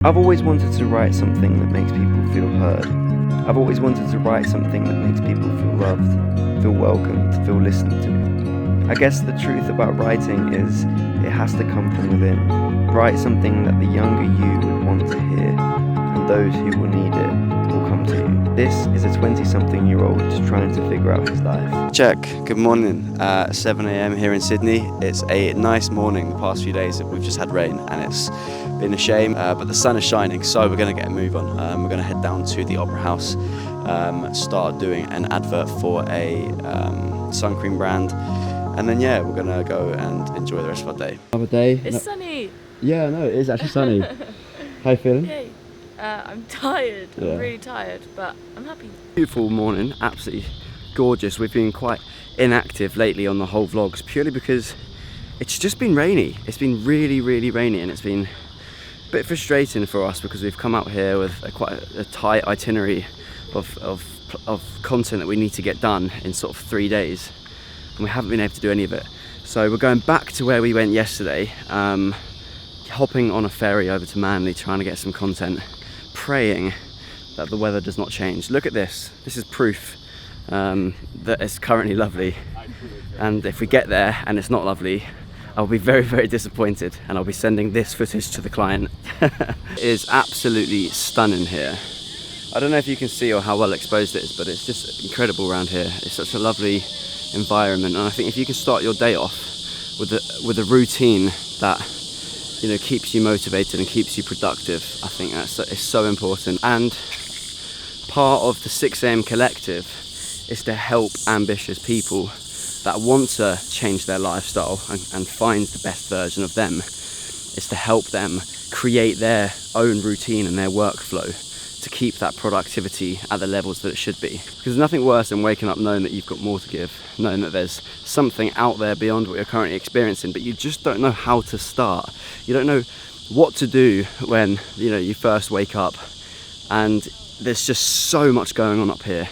I've always wanted to write something that makes people feel heard. I've always wanted to write something that makes people feel loved, feel welcomed, feel listened to. I guess the truth about writing is it has to come from within. Write something that the younger you would want to hear, and those who will need it will come to you. This is a 20-something-year-old trying to figure out his life. Check. Good morning. 7 a.m. here in Sydney. It's a nice morning. The past few days we've just had rain and it's been a shame, but the sun is shining, so we're going to get a move on. We're going to head down to the Opera House, start doing an advert for a sun cream brand, and then we're going to go and enjoy the rest of our day. Another day. It's sunny. Yeah, no, it is actually sunny. How you feeling? Okay. I'm tired. Yeah. I'm really tired, but I'm happy. Beautiful morning, absolutely gorgeous. We've been quite inactive lately on the whole vlogs, purely because it's just been rainy. It's been really, really rainy, and it's been a bit frustrating for us because we've come out here with quite a tight itinerary of content that we need to get done in sort of 3 days, and we haven't been able to do any of it. So we're going back to where we went yesterday, hopping on a ferry over to Manly, trying to get some content, praying that the weather does not change. Look at this. This is proof that it's currently lovely, and if we get there and it's not lovely, I'll be very, very disappointed, and I'll be sending this footage to the client. It is absolutely stunning here. I don't know if you can see or how well exposed it is, but it's just incredible around here. It's such a lovely environment, and I think if you can start your day off with a routine that keeps you motivated and keeps you productive, I think it's so important. And part of the 6 a.m. collective is to help ambitious people that want to change their lifestyle and find the best version of them. Is to help them create their own routine and their workflow to keep that productivity at the levels that it should be. Because there's nothing worse than waking up knowing that you've got more to give, knowing that there's something out there beyond what you're currently experiencing, but you just don't know how to start. You don't know what to do when you first wake up, and there's just so much going on up here.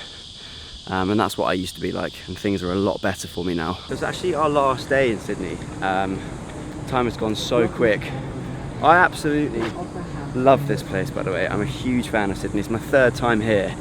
And that's what I used to be like, and things are a lot better for me now. It's actually our last day in Sydney. Time has gone so quick. I absolutely love this place, by the way. I'm a huge fan of Sydney. It's my 3rd time here.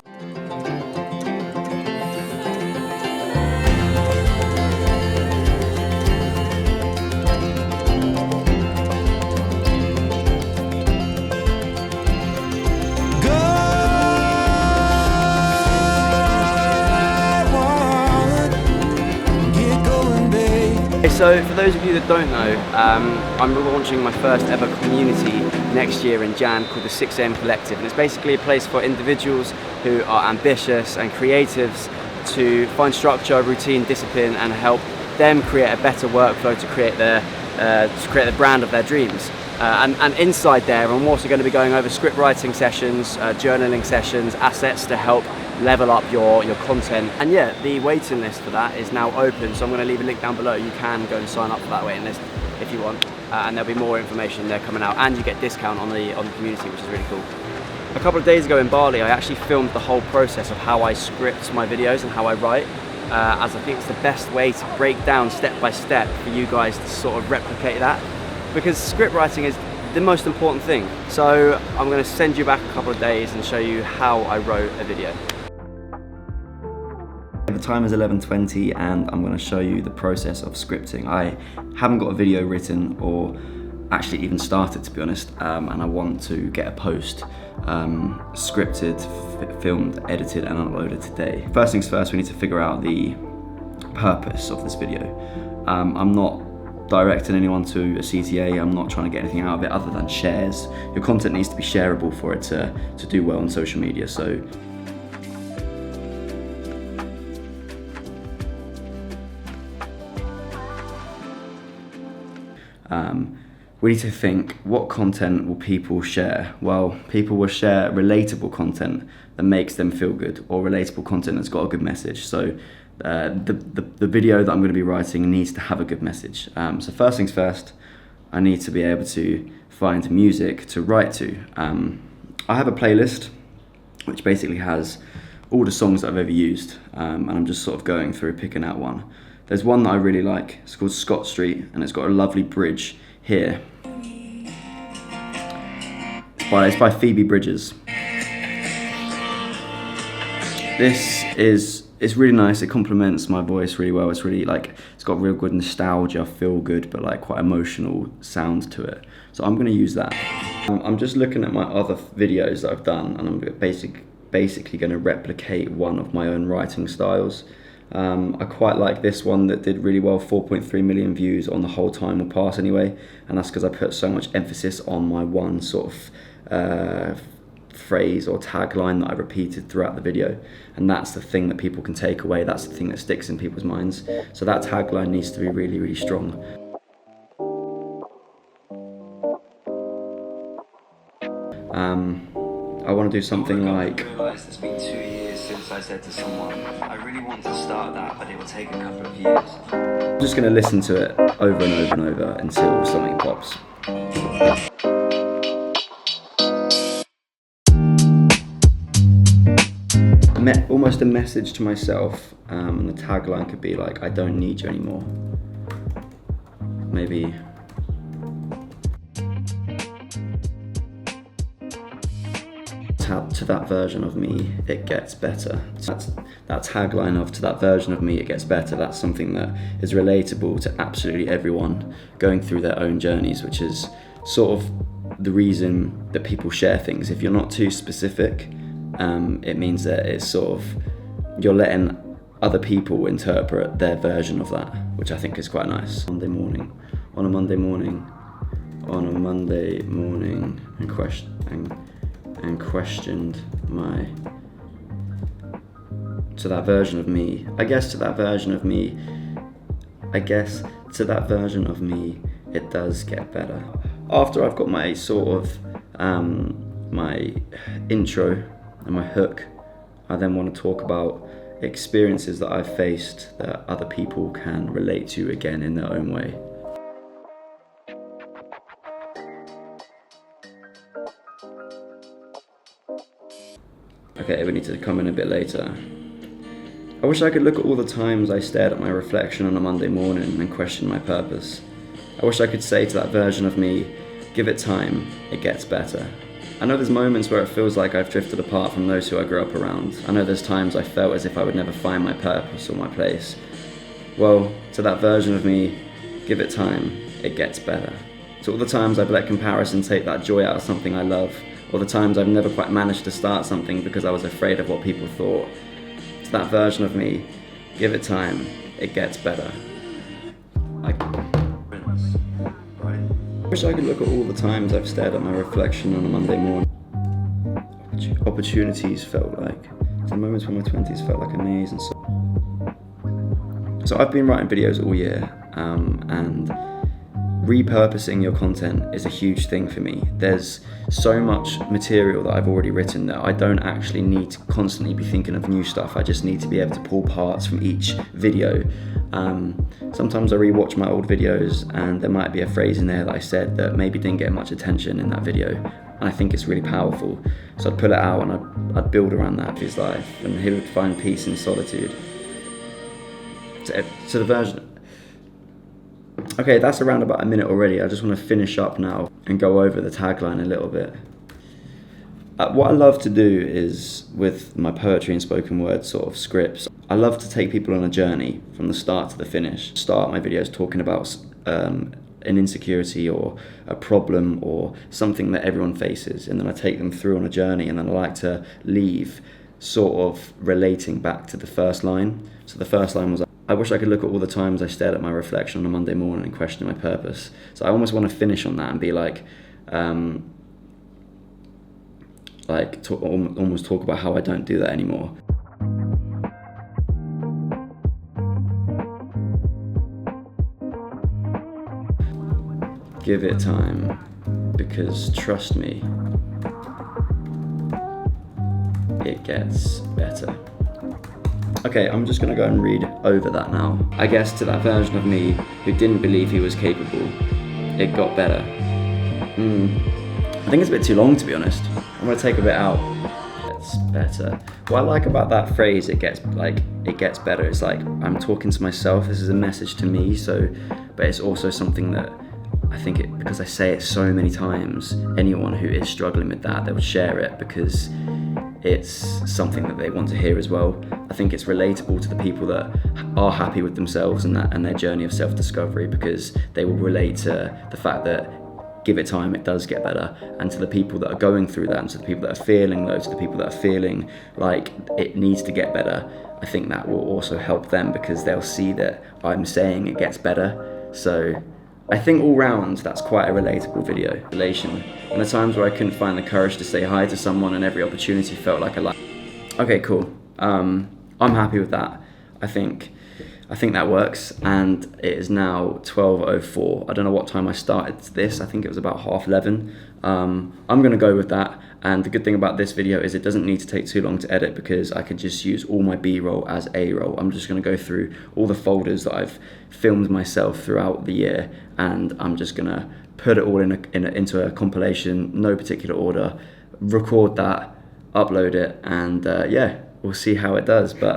So for those of you that don't know, I'm launching my first ever community next year in Jan called the 6 a.m. Collective, and it's basically a place for individuals who are ambitious and creatives to find structure, routine, discipline, and help them create a better workflow to create the brand of their dreams. And inside there, I'm also going to be going over script writing sessions, journaling sessions, assets to help level up your content. And the waiting list for that is now open, so I'm going to leave a link down below. You can go and sign up for that waiting list if you want, and there'll be more information there coming out, and you get discount on the community, which is really cool. A couple of days ago in Bali, I actually filmed the whole process of how I script my videos and how I write, as I think it's the best way to break down step by step for you guys to sort of replicate that, because script writing is the most important thing. So I'm going to send you back a couple of days and show you how I wrote a video. The time is 11:20, and I'm going to show you the process of scripting. I haven't got a video written or actually even started, to be honest, and I want to get a post scripted, filmed, edited, and uploaded today. First things first, we need to figure out the purpose of this video. I'm not directing anyone to a CTA. I'm not trying to get anything out of it other than shares. Your content needs to be shareable for it to do well on social media. So we need to think, what content will people share? Well, people will share relatable content that makes them feel good, or relatable content that's got a good message. So the video that I'm going to be writing needs to have a good message. So first things first, I need to be able to find music to write to. I have a playlist which basically has all the songs that I've ever used, and I'm just sort of going through picking out one. There's one that I really like. It's called Scott Street, and it's got a lovely bridge here. It's by Phoebe Bridgers. It's really nice. It complements my voice really well. It's really like, it's got real good nostalgia, feel good, but like quite emotional sound to it. So I'm gonna use that. I'm just looking at my other videos that I've done, and I'm basically gonna replicate one of my own writing styles. I quite like this one that did really well, 4.3 million views on The Whole Time Will Pass Anyway, and that's because I put so much emphasis on my one sort of phrase or tagline that I repeated throughout the video, and that's the thing that people can take away, that's the thing that sticks in people's minds. So that tagline needs to be really, really strong. I want to do something like, I realised it's been 2 years since I said to someone, I really want to start that, but it will take a couple of years. I'm just going to listen to it over and over and over until something pops. Almost a message to myself, and the tagline could be like, I don't need you anymore. Maybe. To that version of me, it gets better. That tagline of to that version of me, it gets better. That's something that is relatable to absolutely everyone going through their own journeys, which is sort of the reason that people share things. If you're not too specific, it means that it's sort of, you're letting other people interpret their version of that, which I think is quite nice. On a Monday morning, and questioned my, to that version of me, I guess to that version of me, it does get better. After I've got my sort of, my intro and my hook, I then want to talk about experiences that I've faced that other people can relate to again in their own way. Okay, we need to come in a bit later. I wish I could look at all the times I stared at my reflection on a Monday morning and questioned my purpose. I wish I could say to that version of me, give it time, it gets better. I know there's moments where it feels like I've drifted apart from those who I grew up around. I know there's times I felt as if I would never find my purpose or my place. Well, to that version of me, give it time, it gets better. To all the times I've let comparison take that joy out of something I love, or the times I've never quite managed to start something because I was afraid of what people thought. To that version of me, give it time, it gets better. I wish I could look at all the times I've stared at my reflection on a Monday morning. Opportunities felt like, the moments when my 20s felt like a maze and so I've been writing videos all year, and repurposing your content is a huge thing for me. There's so much material that I've already written that I don't actually need to constantly be thinking of new stuff. I just need to be able to pull parts from each video. Sometimes I rewatch my old videos and there might be a phrase in there that I said that maybe didn't get much attention in that video, and I think it's really powerful. So I'd pull it out and I'd build around that for his life, and he would find peace in solitude. So the version. Okay, that's around about a minute already. I just want to finish up now and go over the tagline a little bit. What I love to do is, with my poetry and spoken word sort of scripts, I love to take people on a journey from the start to the finish. Start my videos talking about an insecurity or a problem or something that everyone faces, and then I take them through on a journey, and then I like to leave sort of relating back to the first line. So the first line was, I wish I could look at all the times I stared at my reflection on a Monday morning and question my purpose. So I almost want to finish on that and be like, almost talk about how I don't do that anymore. Give it time, because trust me, it gets better. Okay, I'm just gonna go and read over that now. I guess to that version of me who didn't believe he was capable, it got better. I think it's a bit too long, to be honest. I'm gonna take a bit out. It's better. What I like about that phrase, it gets better. It's like I'm talking to myself. This is a message to me. But it's also something that I think because I say it so many times, anyone who is struggling with that, they would share it because it's something that they want to hear as well. I think it's relatable to the people that are happy with themselves and their journey of self-discovery, because they will relate to the fact that give it time, it does get better. And to the people that are going through that, and to the people that are feeling low, to the people that are feeling like it needs to get better, I think that will also help them, because they'll see that I'm saying it gets better. So I think all round that's quite a relatable video. Relation. And the times where I couldn't find the courage to say hi to someone and every opportunity felt like a lie. Okay, cool. I'm happy with that. I think that works, and it is now 12:04. I don't know what time I started this. I think it was about 11:30. I'm gonna go with that. And the good thing about this video is it doesn't need to take too long to edit, because I can just use all my B-roll as A-roll. I'm just gonna go through all the folders that I've filmed myself throughout the year, and I'm just gonna put it all into a compilation, no particular order, record that, upload it, and yeah, we'll see how it does. But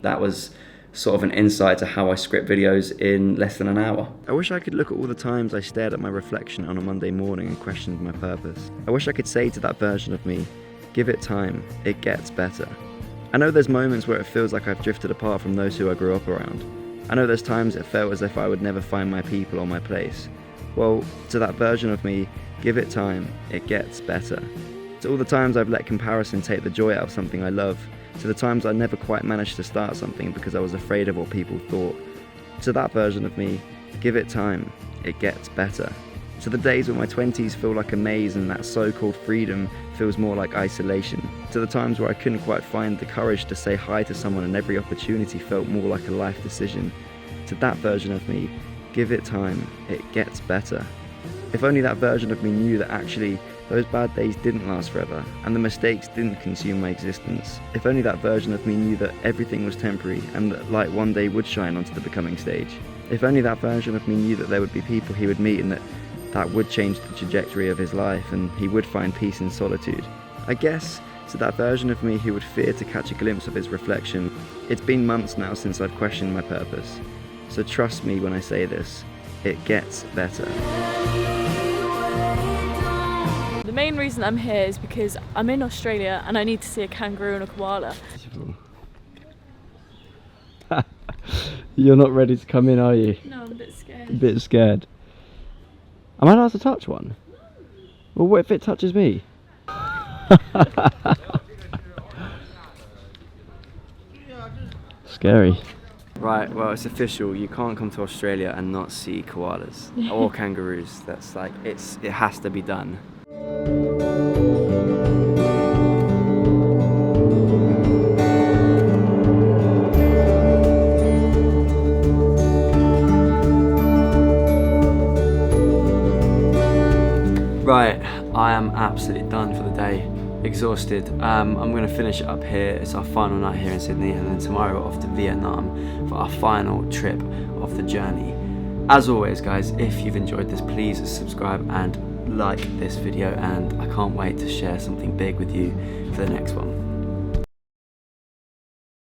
that was sort of an insight to how I script videos in less than an hour. I wish I could look at all the times I stared at my reflection on a Monday morning and questioned my purpose. I wish I could say to that version of me, give it time, it gets better. I know there's moments where it feels like I've drifted apart from those who I grew up around. I know there's times it felt as if I would never find my people or my place. Well, to that version of me, give it time, it gets better. To all the times I've let comparison take the joy out of something I love, to the times I never quite managed to start something because I was afraid of what people thought. To that version of me, give it time, it gets better. To the days when my 20s feel like a maze and that so-called freedom feels more like isolation. To the times where I couldn't quite find the courage to say hi to someone and every opportunity felt more like a life decision. To that version of me, give it time, it gets better. If only that version of me knew that actually those bad days didn't last forever, and the mistakes didn't consume my existence. If only that version of me knew that everything was temporary, and that light one day would shine onto the becoming stage. If only that version of me knew that there would be people he would meet, and that would change the trajectory of his life, and he would find peace in solitude. I guess, to that version of me who would fear to catch a glimpse of his reflection, it's been months now since I've questioned my purpose. So trust me when I say this, it gets better. The main reason I'm here is because I'm in Australia and I need to see a kangaroo and a koala. You're not ready to come in, are you? No, I'm a bit scared. A bit scared. Am I allowed to touch one? Well, what if it touches me? Scary. Right, well, it's official. You can't come to Australia and not see koalas or kangaroos. That's like, it has to be done. Right, I am absolutely done for the day. Exhausted. I'm going to finish it up here. It's our final night here in Sydney, and then tomorrow we're off to Vietnam for our final trip of the journey. As always, guys, if you've enjoyed this, please subscribe and like this video, and I can't wait to share something big with you for the next one.